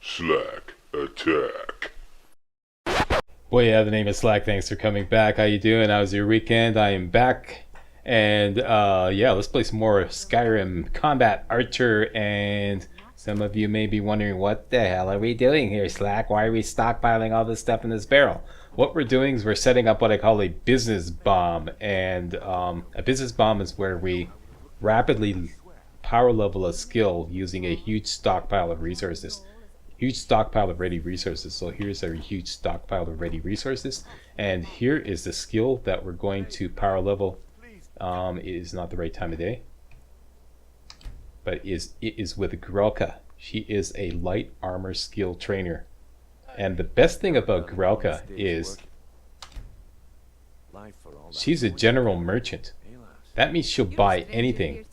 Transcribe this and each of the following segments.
Slack Attack. Boy, yeah, the name is Slack. Thanks for coming back. How you doing? How was your weekend? I am back. And yeah, let's play some more Skyrim Combat Archer. And some of you may be wondering, what the hell are we doing here, Slack? Why are we stockpiling all this stuff in this barrel? What we're doing is we're setting up what I call a business bomb. And a business bomb is where we rapidly power level a skill using a huge stockpile of resources. Huge stockpile of ready resources. So here's our huge stockpile of ready resources, and here is the skill that we're going to power level. It is not the right time of day, but it is with Grelka. She is a light armor skill trainer, and the best thing about Grelka is she's a general merchant. That means she'll buy anything.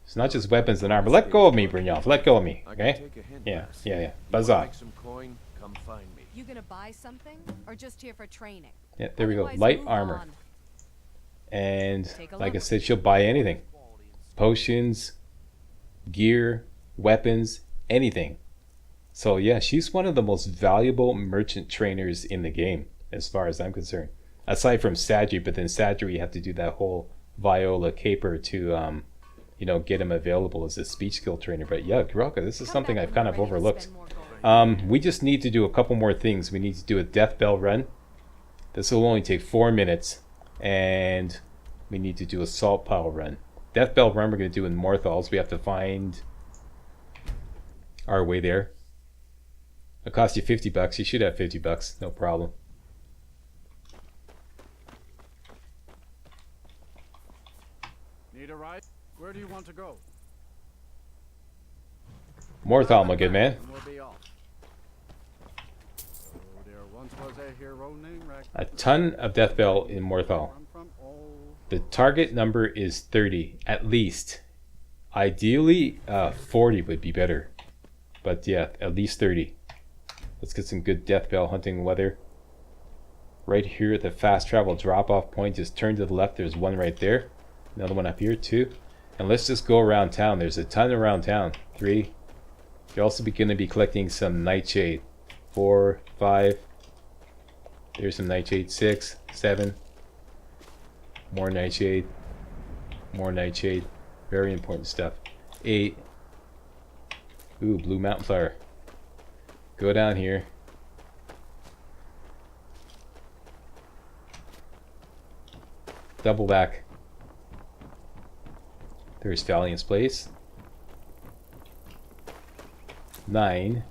It's not just weapons and armor. Let go of me, Brynjolf. Let go of me, okay? Yeah. Buzz off. You gonna buy something, or just here for training? Yeah, there we go. Light armor. And like I said, she'll buy anything. Potions, gear, weapons, anything. So yeah, she's one of the most valuable merchant trainers in the game, as far as I'm concerned. Aside from Sadri, but then Sadri, you have to do that whole Viola caper to you know, get him available as a speech skill trainer. But yeah, Grelka, this is something I've kind of overlooked. We just need to do a couple more things. We need to do a Deathbell run. This will only take 4 minutes. And we need to do a Salt Pile run. Deathbell run we're going to do in Morthals. We have to find our way there. It'll cost you $50. You should have $50, no problem. Need a ride? Where do you want to go? Morthal, my good man. A ton of Deathbell in Morthal. The target number is 30, at least. Ideally, 40 would be better. But yeah, at least 30. Let's get some good Deathbell hunting weather. Right here at the fast travel drop-off point, just turn to the left. There's one right there. Another one up here, too. And let's just go around town. There's a ton around town. 3. You're also going to be collecting some Nightshade. 4, 5. There's some Nightshade. 6, 7. More Nightshade. More Nightshade. Very important stuff. 8. Ooh, Blue Mountain Flower. Go down here. Double back. There's Valiant's Place. 9.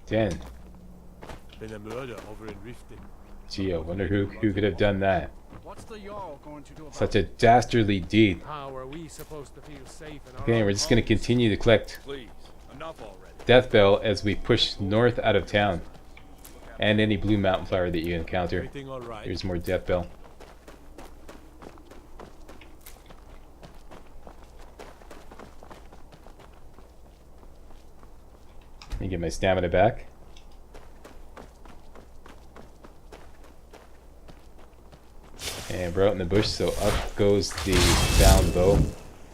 10. Been a murder over in Riften. Gee, I wonder who could have done that. What's the Jarl going to do about Such a dastardly deed. How are we supposed to feel safe in our Okay, we're just going to continue to collect Please, enough already. Deathbell as we push north out of town. And any Blue Mountain Flower that you encounter. Everything all right? Here's more Deathbell. Let me get my stamina back. And we're out in the bush, so up goes the bound bow.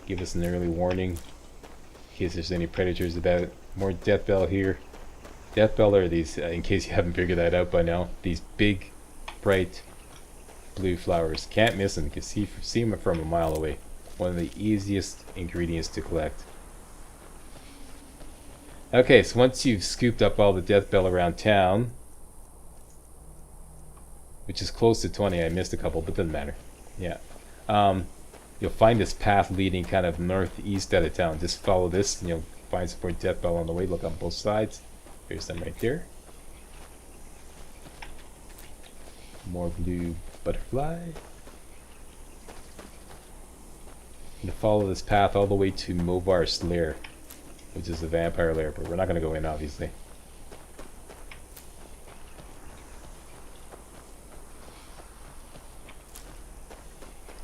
Give us an early warning in case there's any predators about. More Deathbell here. Deathbell are these, in case you haven't figured that out by now, these big, bright blue flowers. Can't miss them. You can see them from a mile away. One of the easiest ingredients to collect. Okay, so once you've scooped up all the Deathbell around town, which is close to 20, I missed a couple, but doesn't matter. Yeah. You'll find this path leading kind of northeast out of town. Just follow this and you'll find some more Deathbell on the way. Look on both sides. There's them right there. More blue butterfly. And follow this path all the way to Movar's lair, which is the vampire lair, but we're not going to go in, obviously.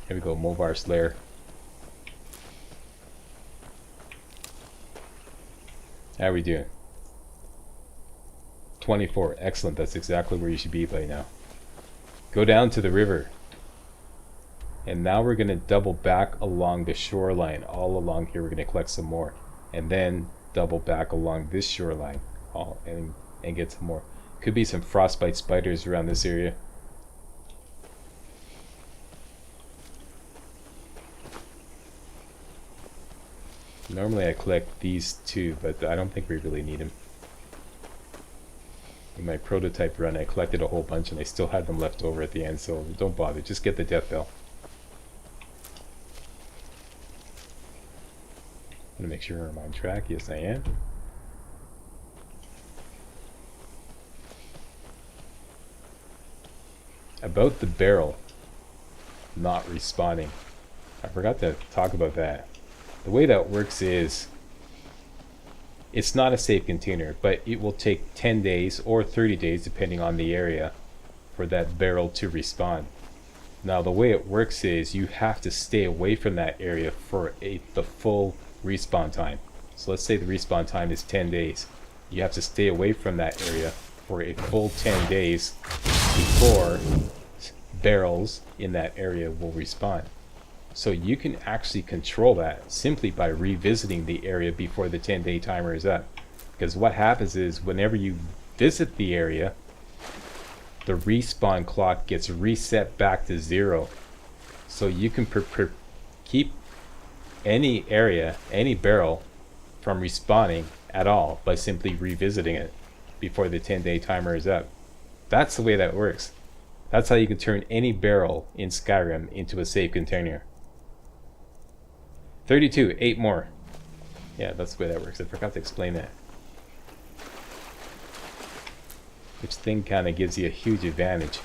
Here we go, Movar's lair. How are we doing? 24, excellent. That's exactly where you should be by now. Go down to the river. And now we're going to double back along the shoreline. All along here we're going to collect some more. and then double back along this shoreline, and get some more. Could be some frostbite spiders around this area. Normally I collect these two, but I don't think we really need them. In my prototype run, I collected a whole bunch and I still had them left over at the end, so don't bother, just get the Deathbell. I'm gonna make sure I'm on track. Yes, I am. About the barrel not respawning, I forgot to talk about that. The way that works is, it's not a safe container, but it will take 10 days or 30 days, depending on the area, for that barrel to respawn. Now, the way it works is you have to stay away from that area for the full respawn time. So let's say the respawn time is 10 days. You have to stay away from that area for a full 10 days before barrels in that area will respawn. So you can actually control that simply by revisiting the area before the 10-day timer is up. Because what happens is, whenever you visit the area, the respawn clock gets reset back to 0. So you can keep any area, any barrel, from respawning at all by simply revisiting it before the 10-day timer is up. That's the way that works. That's how you can turn any barrel in Skyrim into a safe container. 32, 8 more. Yeah, that's the way that works. I forgot to explain that. Which thing kind of gives you a huge advantage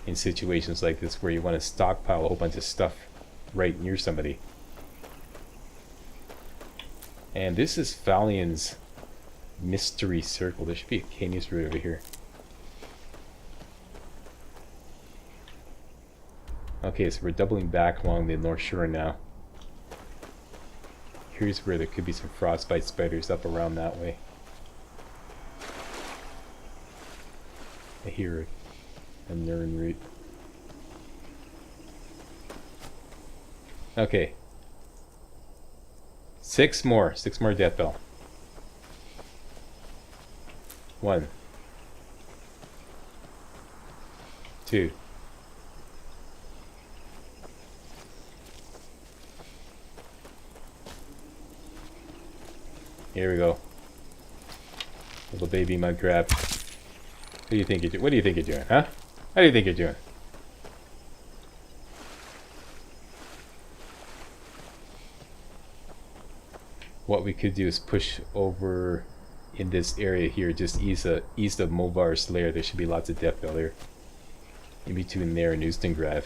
in situations like this where you want to stockpile a whole bunch of stuff right near somebody. And this is Falion's mystery circle. There should be a Canis root over here. Okay, so we're doubling back along the North Shore now. Here's where there could be some frostbite spiders up around that way. I hear a Nern root. Okay. 6 more Deathbell. 1, 2. Here we go. Little baby mud crab. What do you think you're doing, huh? How do you think you're doing? What we could do is push over in this area here, just east of Movar's lair. There should be lots of Deathbell there. In between there and Ustengrav.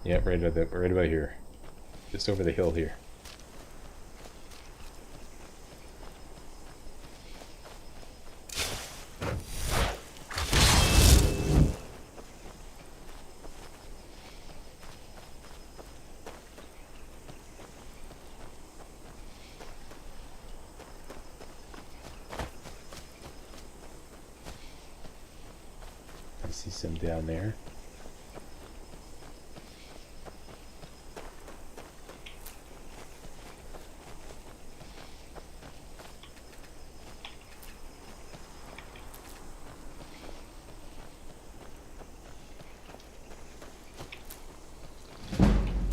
Yeah, right about here. Just over the hill here. I see some down there.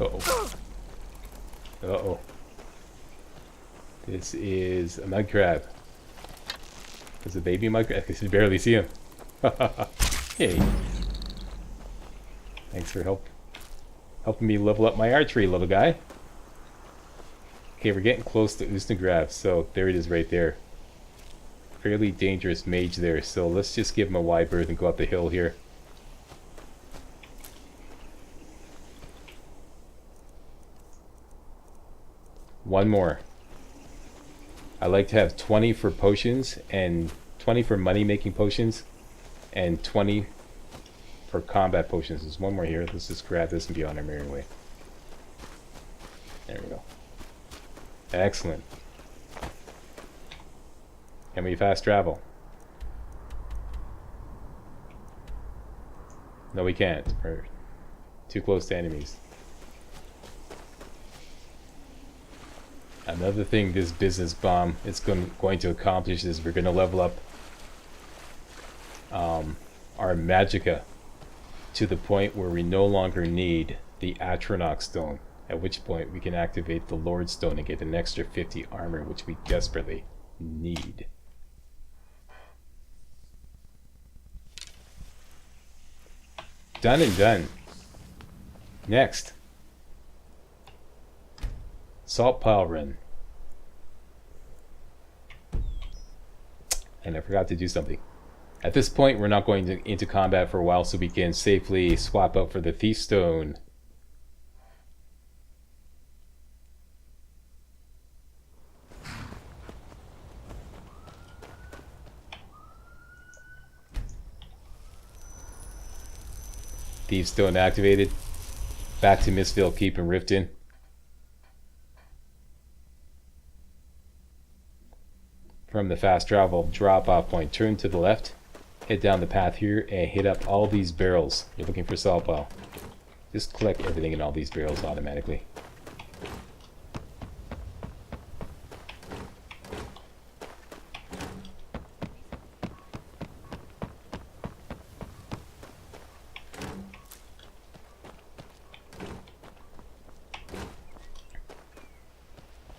Uh-oh. Uh-oh. This is a mud crab. There's a baby mud crab. I can barely see him. Hey. Thanks for helping me level up my archery, little guy. Okay, we're getting close to Ustengrav, so there it is right there. Fairly dangerous mage there, so let's just give him a wide berth and go up the hill here. One more. I like to have 20 for potions and 20 for money making potions and 20 for combat potions. There's one more here. Let's just grab this and be on our merry way. There we go. Excellent. Can we fast travel? No, we can't. We're too close to enemies. Another thing this business bomb is going to accomplish is we're going to level up our magicka to the point where we no longer need the atronachs stone, at which point we can activate the Lord stone and get an extra 50 armor, which we desperately need. Done and done. Next, salt pile run. And I forgot to do something. At this point, we're not going into combat for a while, so we can safely swap out for the thief stone. Thief stone activated. Back to Mistville Keep and Riften. From the fast travel drop off point, turn to the left, head down the path here, and hit up all these barrels. You're looking for salt pile. Just collect everything in all these barrels automatically.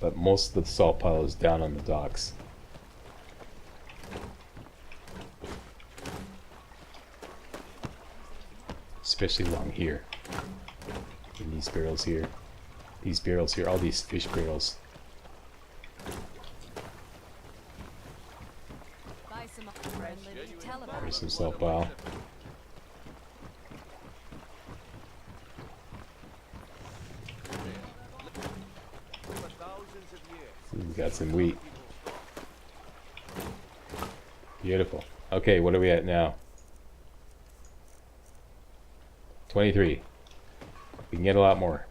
But most of the salt pile is down on the docks. Especially along here. In these barrels here. These barrels here, all these fish barrels. Buy some unlimited telephone. There's some salt pile. We got some wheat. Beautiful. Okay, what are we at now? 23. We can get a lot more.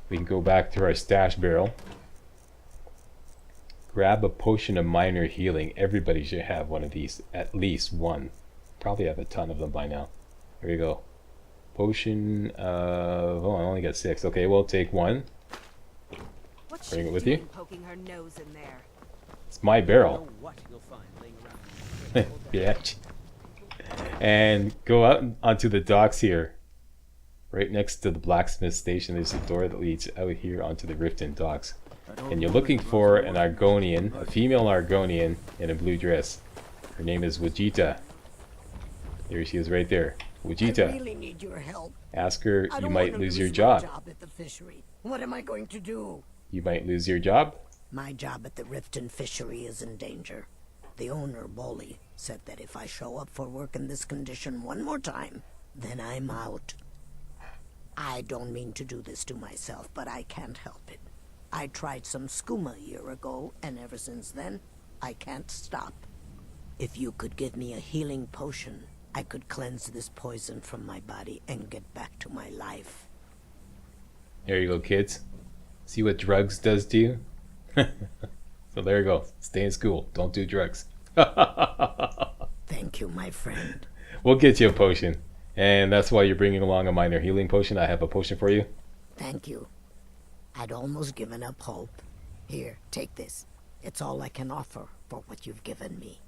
We can go back to our stash barrel. Grab a potion of minor healing. Everybody should have one of these. At least one. Probably have a ton of them by now. Here we go. Potion of... Oh, I only got 6. Okay, we'll take one. What's Bring she it with you. doing poking her nose in there? It's my barrel. What you'll find laying around. Yeah. And go out onto the docks here. Right next to the blacksmith station, there's a door that leads out here onto the Riften docks. And you're looking for an Argonian, a female Argonian in a blue dress. Her name is Wajita. There she is right there. Wajita. I really need your help. Ask her, I you don't might wanna lose your my job. At the fishery. What am I going to do? You might lose your job? My job at the Riften fishery is in danger. The owner, Bolly, said that if I show up for work in this condition one more time, then I'm out. I don't mean to do this to myself, but I can't help it. I tried some skooma a year ago, and ever since then, I can't stop. If you could give me a healing potion, I could cleanse this poison from my body and get back to my life. There you go, kids. See what drugs does to you? So there you go. Stay in school. Don't do drugs. Thank you, my friend. We'll get you a potion. And that's why you're bringing along a minor healing potion. I have a potion for you. Thank you. I'd almost given up hope. Here, take this. It's all I can offer for what you've given me.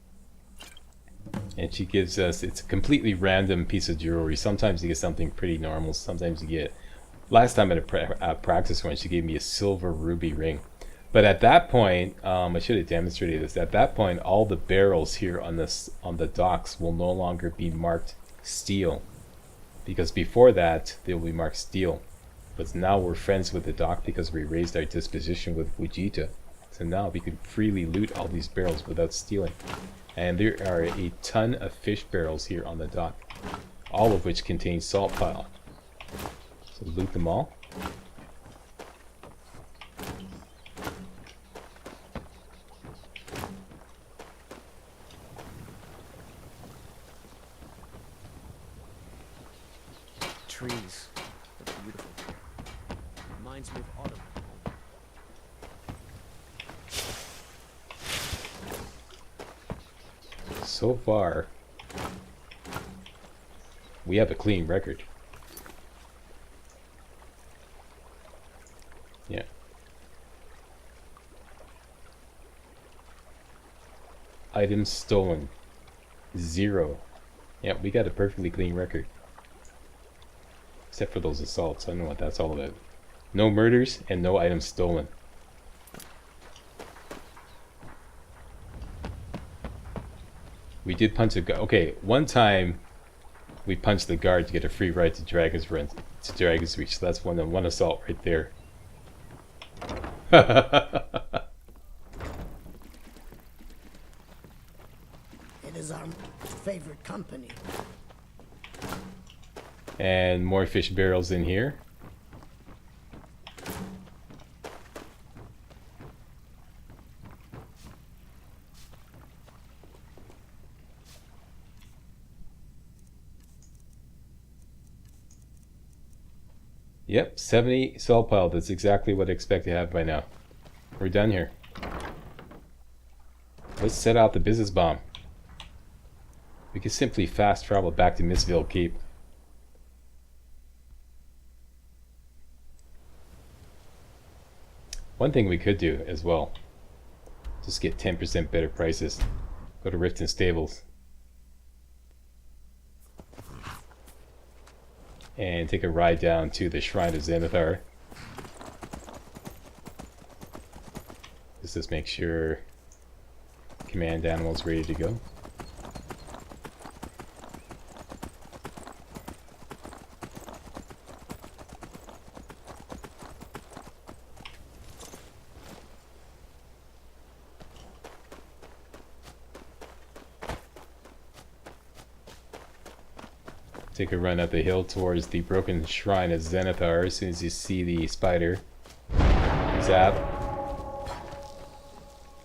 And she gives us, it's a completely random piece of jewelry. Sometimes you get something pretty normal. Sometimes you get, last time at a practice one, she gave me a silver ruby ring. But at that point, I should have demonstrated this. At that point, all the barrels here on the docks will no longer be marked steel. Because before that, they will be marked steel. But now we're friends with the dock because we raised our disposition with Wajita. So now we can freely loot all these barrels without stealing. And there are a ton of fish barrels here on the dock. All of which contain salt pile. So loot them all. Trees. They're beautiful. Reminds me of autumn. so far, we have a clean record. Yeah. Items stolen. 0. Yeah, we got a perfectly clean record. Except for those assaults. I don't know what that's all about. No murders and no items stolen. We did punch a guard. Okay, one time we punched the guard to get a free ride to Dragon's Reach. So that's one assault right there. It is our favorite company. And more fish barrels in here. Yep, 70 salt pile. That's exactly what I expect to have by now. We're done here. Let's set out the business bomb. We can simply fast travel back to Missville Keep. One thing we could do as well, just get 10% better prices. Go to Riften Stables. And take a ride down to the Shrine of Zenithar. Just make sure command animal's ready to go. Take a run up the hill towards the broken Shrine of Zenithar as soon as you see the spider. Zap.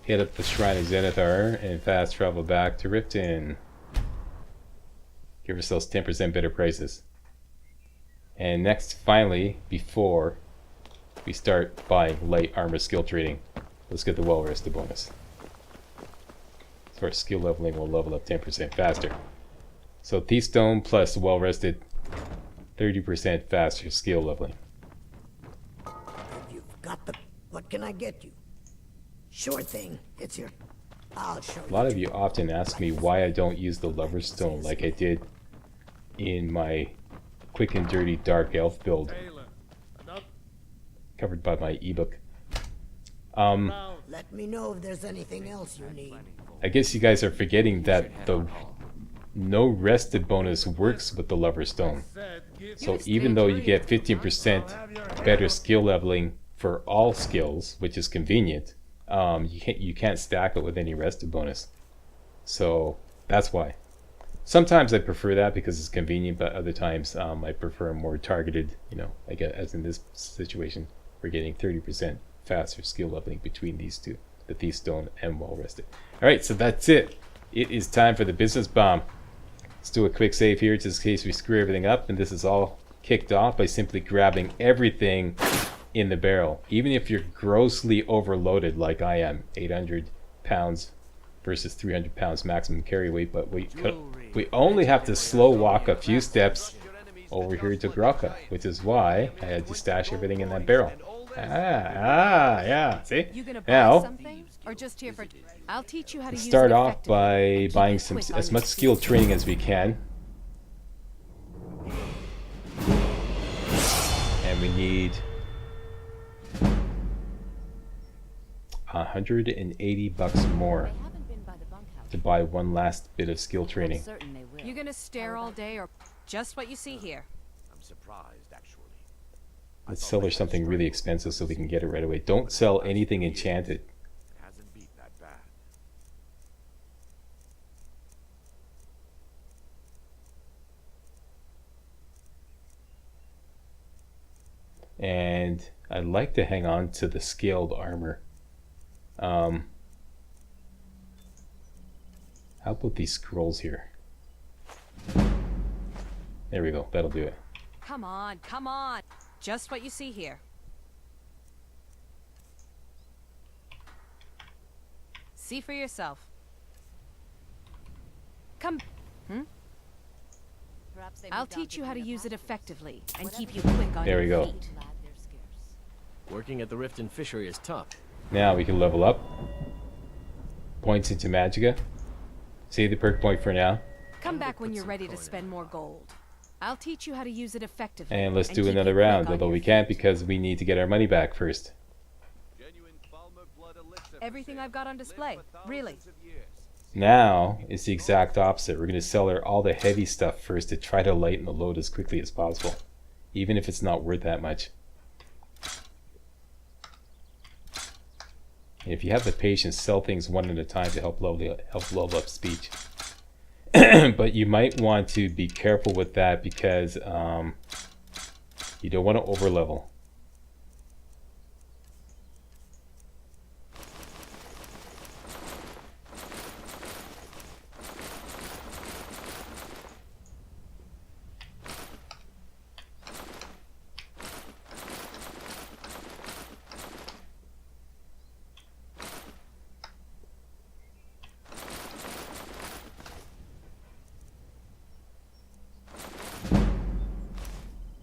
Hit up the Shrine of Zenithar and fast travel back to Riften. Give ourselves 10% better prices. And next, finally, before we start buying light armor skill trading, let's get the well-rested bonus. So our skill leveling will level up 10% faster. So Thief Stone plus well-rested, 30% faster skill leveling. You've got the... What can I get you? Sure thing. It's your... I'll show you. A lot of you often ask me why I don't use the Lover's Stone like I did in my quick and dirty Dark Elf build, covered by my ebook. Let me know if there's anything else you need. I guess you guys are forgetting that the no rested bonus works with the Lover's Stone. So even though you get 15% better skill leveling for all skills, which is convenient, you can't stack it with any rested bonus. So that's why. Sometimes I prefer that because it's convenient, but other times I prefer more targeted, you know, like as in this situation, we're getting 30% faster skill leveling between these two, the Thief Stone and Well Rested. Alright, so that's it. It is time for the business bomb. Let's do a quick save here just in case we screw everything up, and this is all kicked off by simply grabbing everything in the barrel. Even if you're grossly overloaded like I am, 800 pounds versus 300 pounds maximum carry weight, but we only have to slow walk a few steps over here to Grokka, which is why I had to stash everything in that barrel. Yeah, see? You gonna buy Now, something or just here for... I'll teach you how to let's use start it off by effectively. buying Keep it quick as on much your skill feet. training as we can. And we need 180 bucks more They haven't been by the bunkhouse. to buy one last bit of skill I'm training. certain they will. You gonna stare all day or just what you see here? I'm surprised, actually. Let's sell her something really expensive so we can get it right away. Don't sell anything enchanted. It hasn't been that bad. And I'd like to hang on to the scaled armor. How about these scrolls here? There we go, that'll do it. Come on, come on. Just what you see here. See for yourself. Come. Perhaps I'll teach you how to use it effectively and keep you quick on There we your go. feet. Working at the Riften Fishery is tough. Now we can level up. Points into Magica. Save the perk point for now. Come back when you're ready to spend more gold. I'll teach you how to use it effectively. And let's do keep another you quick round, on although your we can't feet. because we need to get our money back first. Everything I've got on display. Really. Now it's the exact opposite. We're going to sell her all the heavy stuff first to try to lighten the load as quickly as possible, even if it's not worth that much. And if you have the patience, sell things one at a time to help level up speech. But you might want to be careful with that because you don't want to over level.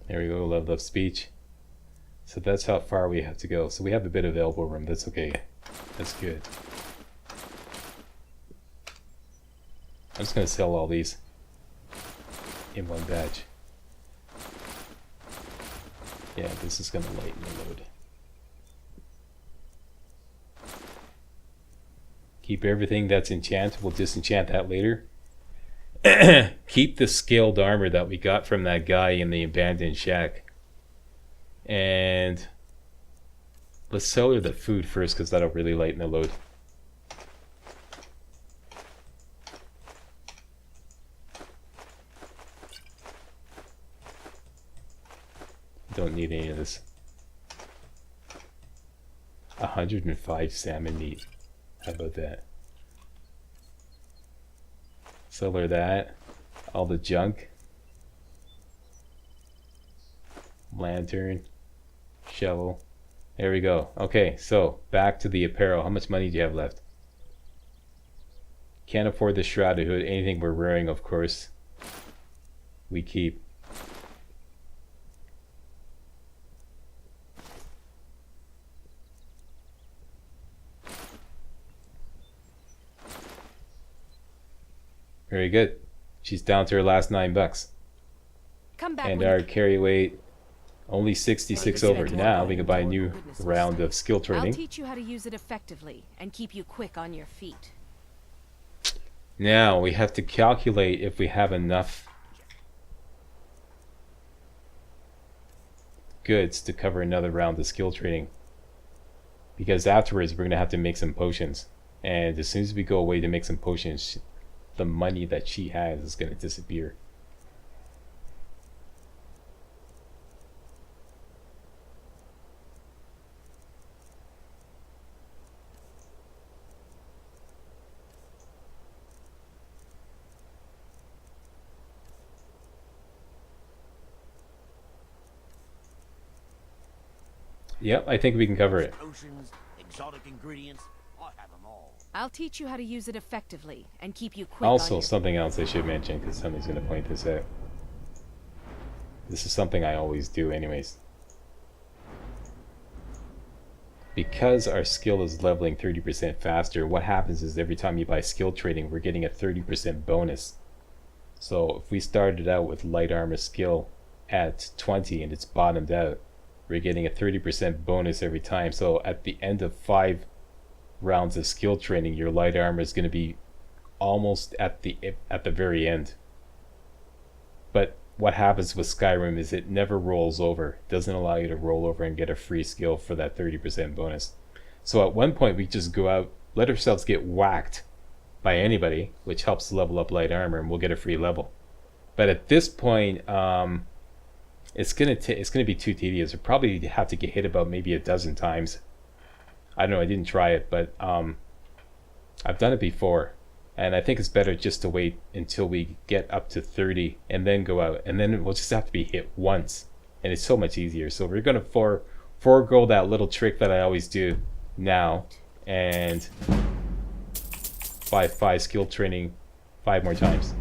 There we go, level up speech. So that's how far we have to go. So we have a bit of elbow room. That's okay. That's good. I'm just going to sell all these in one batch. Yeah, this is going to lighten the load. Keep everything that's enchanted. We'll disenchant that later. Keep the scaled armor that we got from that guy in the abandoned shack. And let's sell her the food first because that'll really lighten the load. Don't need any of this. 105 salmon meat. How about that? Sell her that. All the junk. Lantern. Shovel. There we go. Okay, so back to the apparel. How much money do you have left? Can't afford the shrouded hood. Anything we're wearing, of course, we keep. Very good. She's down to her last $9. Come back And when our you- carry weight only 66 over. Now we can buy a new round of skill I'll training. teach you how to use it effectively and keep you quick on your feet. Now we have to calculate if we have enough goods to cover another round of skill training. Because afterwards we're going to have to make some potions. And as soon as we go away to make some potions, the money that she has is going to disappear. Yep, I think we can cover it. Potions, exotic ingredients, I have them all. I'll teach you how to use it effectively and keep you quick on Also, your something else I should mention, because somebody's going to point this out. This is something I always do anyways. Because our skill is leveling 30% faster, what happens is every time you buy skill training, we're getting a 30% bonus. So if we started out with light armor skill at 20 and it's bottomed out, we're getting a 30% bonus every time. So at the end of 5 rounds of skill training, your light armor is going to be almost at the very end. But what happens with Skyrim is it never rolls over. It doesn't allow you to roll over and get a free skill for that 30% bonus. So at one point we just go out, let ourselves get whacked by anybody, which helps level up light armor, and we'll get a free level. But at this point, it's gonna be too tedious. We'll probably have to get hit about maybe a dozen times. I don't know, I didn't try it, but I've done it before. And I think it's better just to wait until we get up to 30 and then go out. And then we'll just have to be hit once. And it's so much easier. So we're going to forego that little trick that I always do now. And buy 5 5 more times.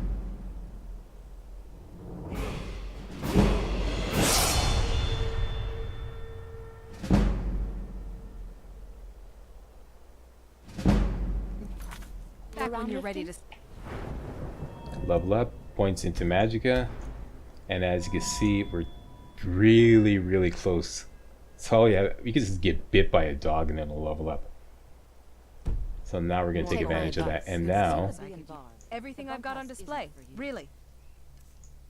Back when you're ready to... Level up, points into Magicka, and as you can see, we're really, really close. So yeah, we can just get bit by a dog and then we'll level up. So now we're gonna take advantage of that, and now Everything I've got on display, really.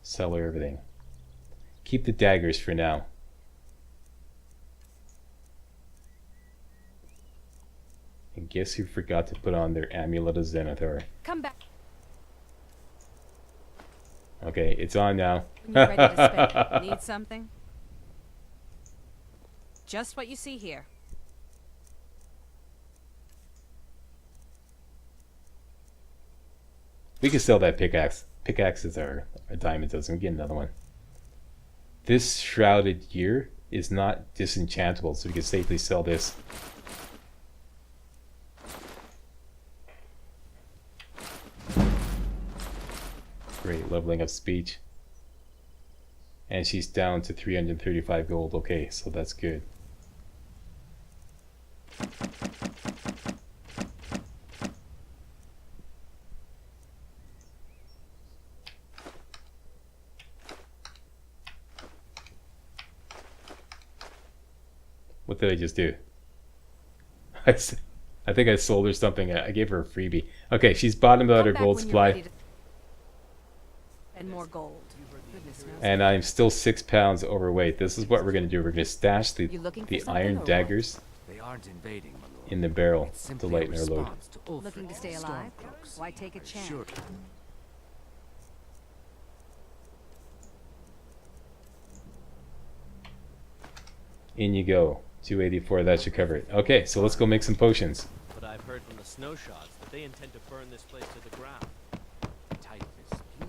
sell everything. Keep the daggers for now. And guess who forgot to put on their amulet of Zenithor? Come back Okay, it's on now. when you're ready to spend. Need something? Just what you see here. We can sell that pickaxe. Pickaxes are a dime a dozen. We get another one. This shrouded gear is not disenchantable, so we can safely sell this. Great, leveling up speech. And she's down to 335 gold. Okay, so that's good. What did I just do? I think I sold her something. I gave her a freebie. Okay, she's bottomed out her gold supply. And more gold. Goodness knows. And I'm still 6 pounds overweight. This is what we're going to do. We're going to stash the You looking for the something iron or what? daggers They aren't invading, my lord. in the barrel It's to simply lighten a our load. response to Ulfric's Looking to stay alive? stormcloaks. Why take a chance? Sure. In you go. 284, that should cover it. Okay, so let's go make some potions. But I've heard from the snowshots that they intend to burn this place to the ground. Titus, please.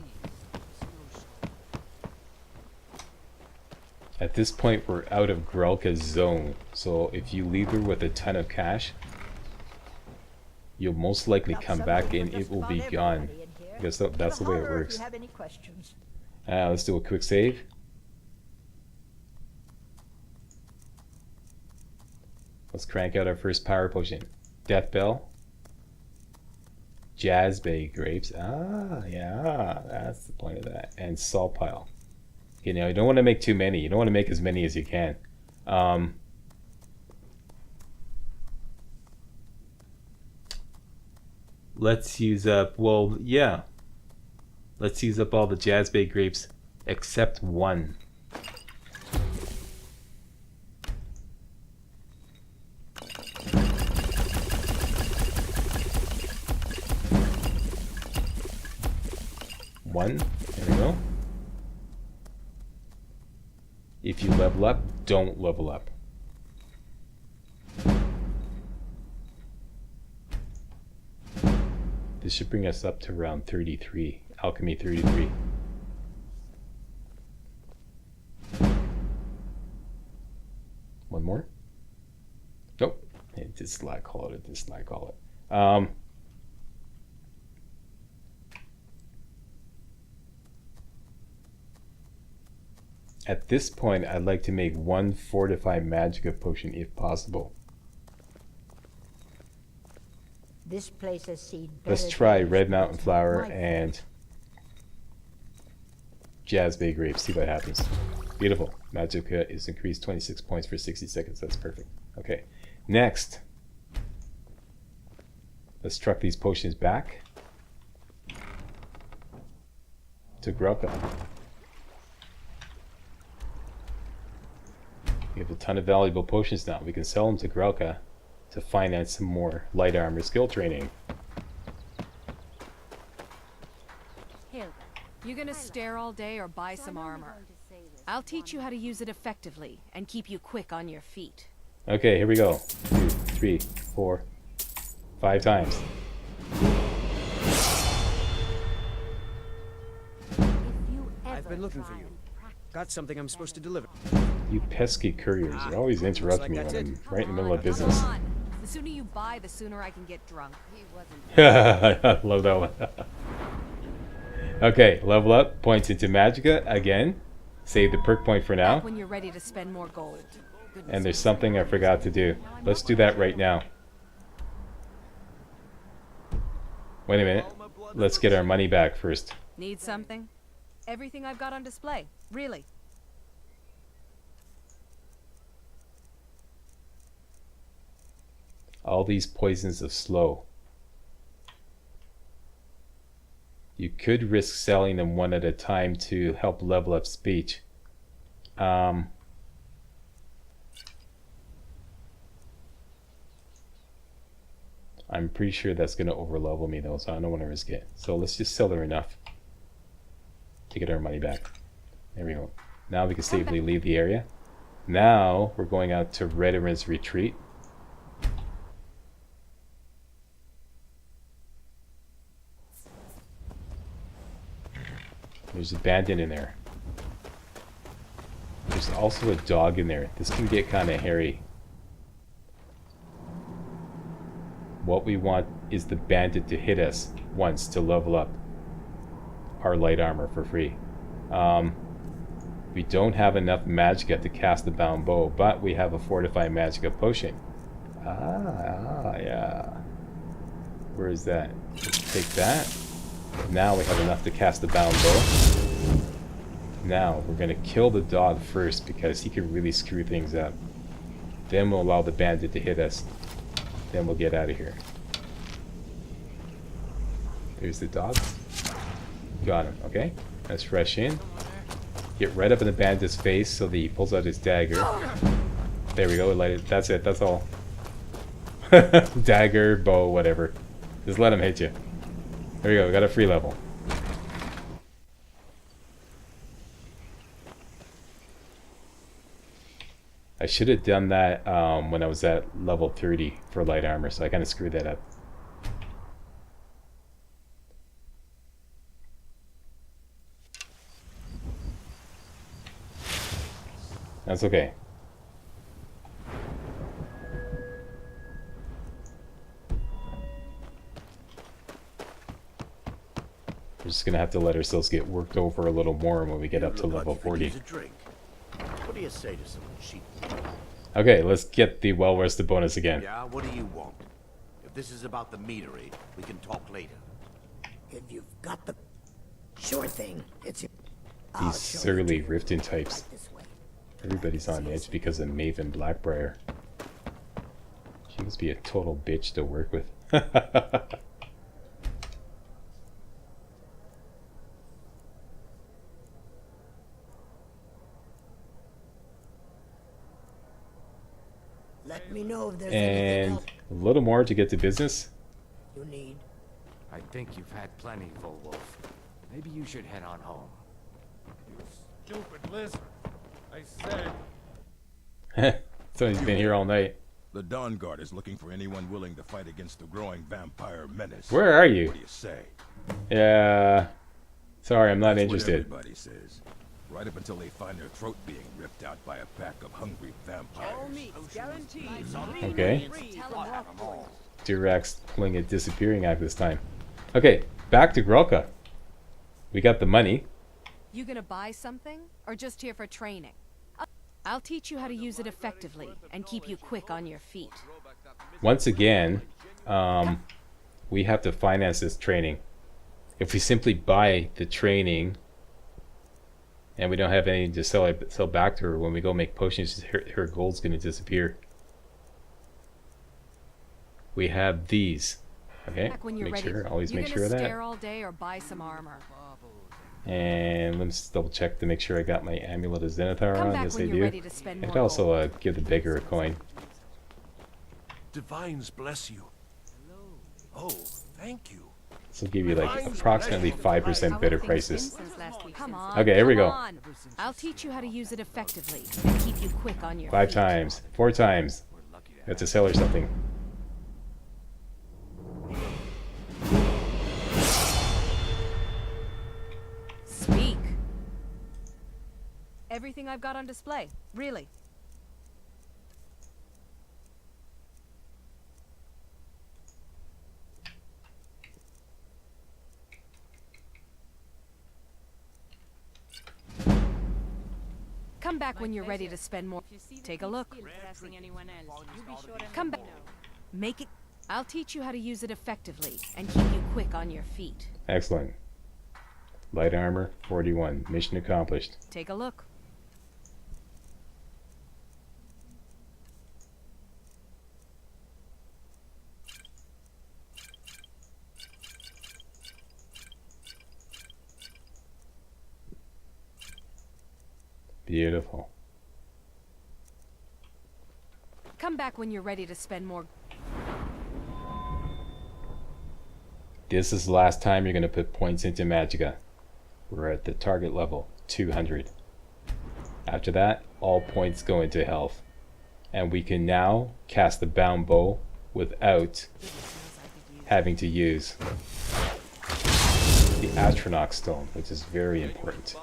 At this point, we're out of Grelka's zone. So if you leave her with a ton of cash, you'll most likely come back and it will be gone. Because that's the way it works. Have any questions? Let's do a quick save. Let's crank out our first power potion. Deathbell. Jazzbay grapes. Ah, yeah, that's the point of that. And salt pile. You know, you don't want to make too many. You don't want to make as many as you can. Let's use up, well, yeah. Let's use up all the Jazzbay grapes except one. One. There we go. If you level up, don't level up. This should bring us up to around 33. Alchemy 33. One more? Nope. It dislike all it. Dislike all it. At this point, I'd like to make one fortified magicka potion if possible. This place has seen Let's better try days, Red but Mountain it's Flower not my and Jazzbay Grapes. See what happens. Beautiful. Magicka is increased 26 points for 60 seconds. That's perfect. Okay. Next, let's truck these potions back to Grelka. We have a ton of valuable potions now. We can sell them to Grelka to finance some more light armor skill training. You gonna stare all day or buy some armor? I'll teach you how to use it effectively and keep you quick on your feet. Okay, here we go. 2, 3, 4, 5 times. I've been looking for you. Got something I'm supposed to deliver. You pesky couriers, you always interrupt me when I'm right in the middle of business. Come on. The sooner you buy, the sooner I can get drunk. I love that one. Okay, level up. Points into Magicka again. Save the perk point for now. Back when you're ready to spend more gold. And there's something I forgot to do. Let's do that right now. Wait a minute. Let's get our money back first. Need something? Everything I've got on display. Really. All these poisons of slow. You could risk selling them one at a time to help level up speech. I'm pretty sure that's going to overlevel me though, so I don't want to risk it. So let's just sell her enough to get our money back. There we go. Now we can safely leave the area. Now we're going out to Rederin's retreat. There's a bandit in there. There's also a dog in there. This can get kind of hairy. What we want is the bandit to hit us once to level up our light armor for free. We don't have enough magicka to cast the bound bow, but we have a fortified magicka potion. Yeah. Where is that? Let's take that. Now we have enough to cast the bound bow. Now we're going to kill the dog first because he can really screw things up. Then we'll allow the bandit to hit us. Then we'll get out of here. There's the dog. Got him. Okay. Let's rush in. Get right up in the bandit's face so that he pulls out his dagger. There we go. Light it. That's it. That's all. Dagger, bow, whatever. Just let him hit you. There we go. We got a free level. I should have done that when I was at level 30 for light armor, so I kind of screwed that up. That's okay. We're just gonna have to let ourselves get worked over a little more when we get up to level 40. What do you say to some sheep? Okay, let's get the well-rested bonus again. Yeah, what do you want? If this is about the meadery, we can talk later. If you've got the... Sure thing. It's your... These surly Riften types. This way. Everybody's on edge because of Maven Blackbriar. She must be a total bitch to work with. Let me know if there's anything And else a little more to get to business. you need. I think you've had plenty, Full Wolf. Maybe you should head on home. Stupid lizard. I said. Somebody's been here all night. The Dawn Guard is looking for anyone willing to fight against the growing vampire menace. Where are you? What do you say? Yeah. Sorry, I'm not That's interested. what everybody says. Right up until they find their throat being ripped out by a pack of hungry vampires. Okay. I'll have them all. Dirax pulling a disappearing act this time. Okay, back to Grolka. We got the money. You gonna buy something? Or just here for training? I'll teach you how to use it effectively and keep you quick on your feet. Once again, we have to finance this training. If we simply buy the training and we don't have anything to sell back to her when we go make potions, her gold's going to disappear. We have these. Okay, Back when you're make ready. sure, always You make gonna sure of that. stare all day or buy some armor? And let's double check to make sure I got my amulet of Zenithar Come on. back Yes, I when you're do. ready to spend I more could also gold. give the beggar a coin. Divines bless you. Oh, thank you. This will give you like approximately 5% How better have things been prices. since last week? Come on, Okay, here we come go. on. I'll teach you how to use it effectively and keep you quick on your 5 feet. times, 4 times. That's a sell or something. Speak. Everything I've got on display, really. Come back when you're ready to spend more. Take a look. Come back. Make it. I'll teach you how to use it effectively and keep you quick on your feet. Excellent. Light armor, 41. Mission accomplished. Take a look. Beautiful. Come back when you're ready to spend more. This is the last time you're going to put points into Magicka. We're at the target level, 200. After that, all points go into health. And we can now cast the bound bow without having to use the atronachs stone, which is very important.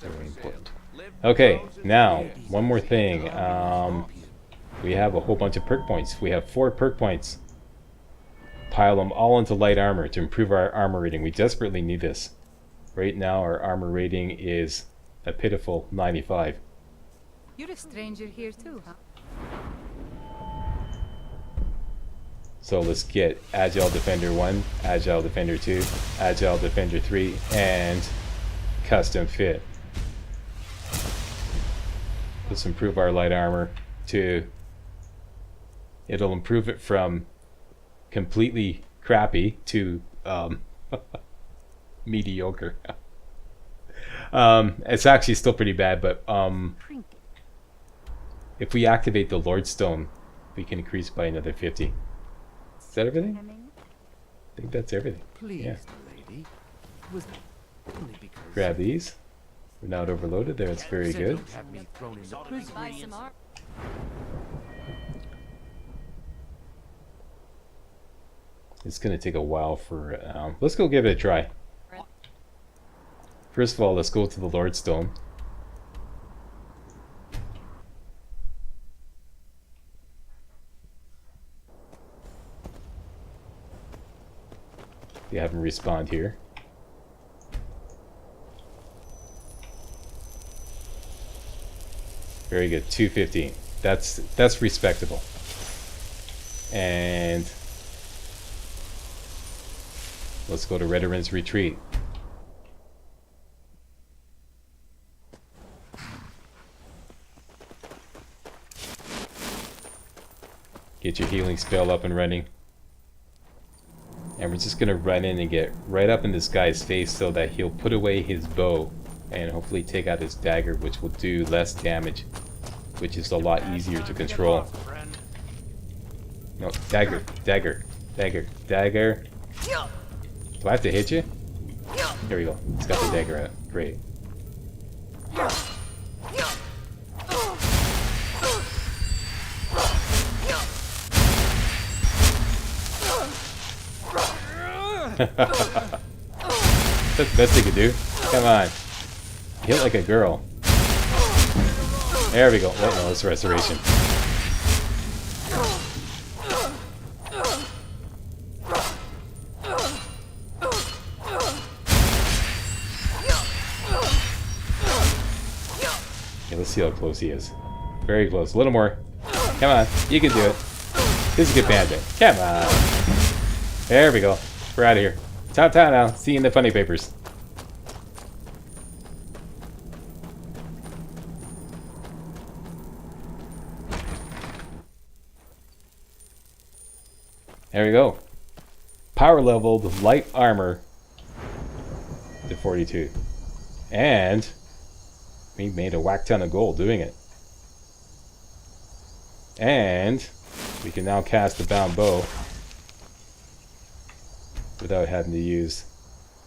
Very important. Okay, now, one more thing. We have a whole bunch of perk points. We have 4 perk points. Pile them all into light armor to improve our armor rating. We desperately need this. Right now our armor rating is a pitiful 95. You're a stranger here too, huh? So let's get Agile Defender 1, Agile Defender 2, Agile Defender 3, and Custom Fit. Let's improve our light armor to... It'll improve it from completely crappy to mediocre. It's actually still pretty bad, but if we activate the Lord Stone, we can increase by another 50. Is that everything? I think that's everything. Please, Yeah. lady. Was only because Grab these. We're not overloaded there. It's very good. don't have me thrown into prison. Buy some art. It's going to take a while for... let's go give it a try. First of all, let's go to the Lord Stone. You haven't respawned here. Very good, 215. That's respectable. And let's go to Veterans Retreat. Get your healing spell up and running. And we're just gonna run in and get right up in this guy's face so that he'll put away his bow and hopefully take out his dagger, which will do less damage, which is a lot easier to control. No, dagger, dagger, dagger, dagger. Do I have to hit you? There we go. He's got the dagger out. Great. That's the best he could do. Come on. Hit like a girl. There we go. Oh no, it's restoration. Okay, let's see how close he is. Very close. A little more. Come on. You can do it. This is a good bandit. Come on. There we go. We're out of here. Ta-ta now. See you in the funny papers. There we go. Power leveled light armor to 42. And we made a whack ton of gold doing it. And we can now cast the bound bow without having to use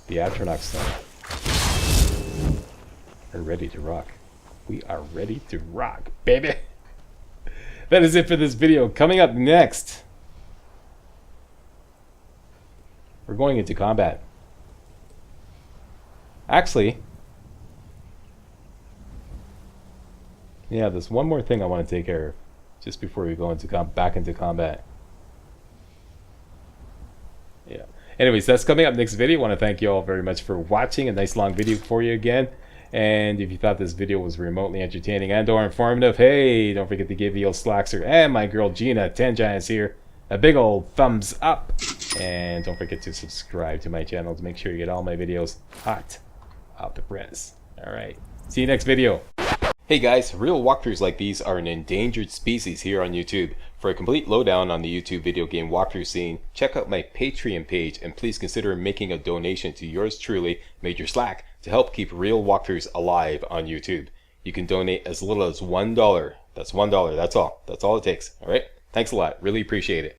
the atronachs stone. We're ready to rock. We are ready to rock, baby. That is it for this video. Coming up next, we're going into combat. Actually, yeah, there's one more thing I want to take care of just before we go into back into combat. Yeah. Anyways, that's coming up next video. I want to thank you all very much for watching. A nice long video for you again. And if you thought this video was remotely entertaining and or informative, hey, don't forget to give the old Slackster and my girl Gina, 10 Giants here, a big old thumbs up. And don't forget to subscribe to my channel to make sure you get all my videos hot off the press. Alright, see you next video. Hey guys, real walkthroughs like these are an endangered species here on YouTube. For a complete lowdown on the YouTube video game walkthrough scene, check out my Patreon page and please consider making a donation to yours truly, Major Slack, to help keep real walkthroughs alive on YouTube. You can donate as little as $1. That's $1, that's all. That's all it takes, alright? Thanks a lot, really appreciate it.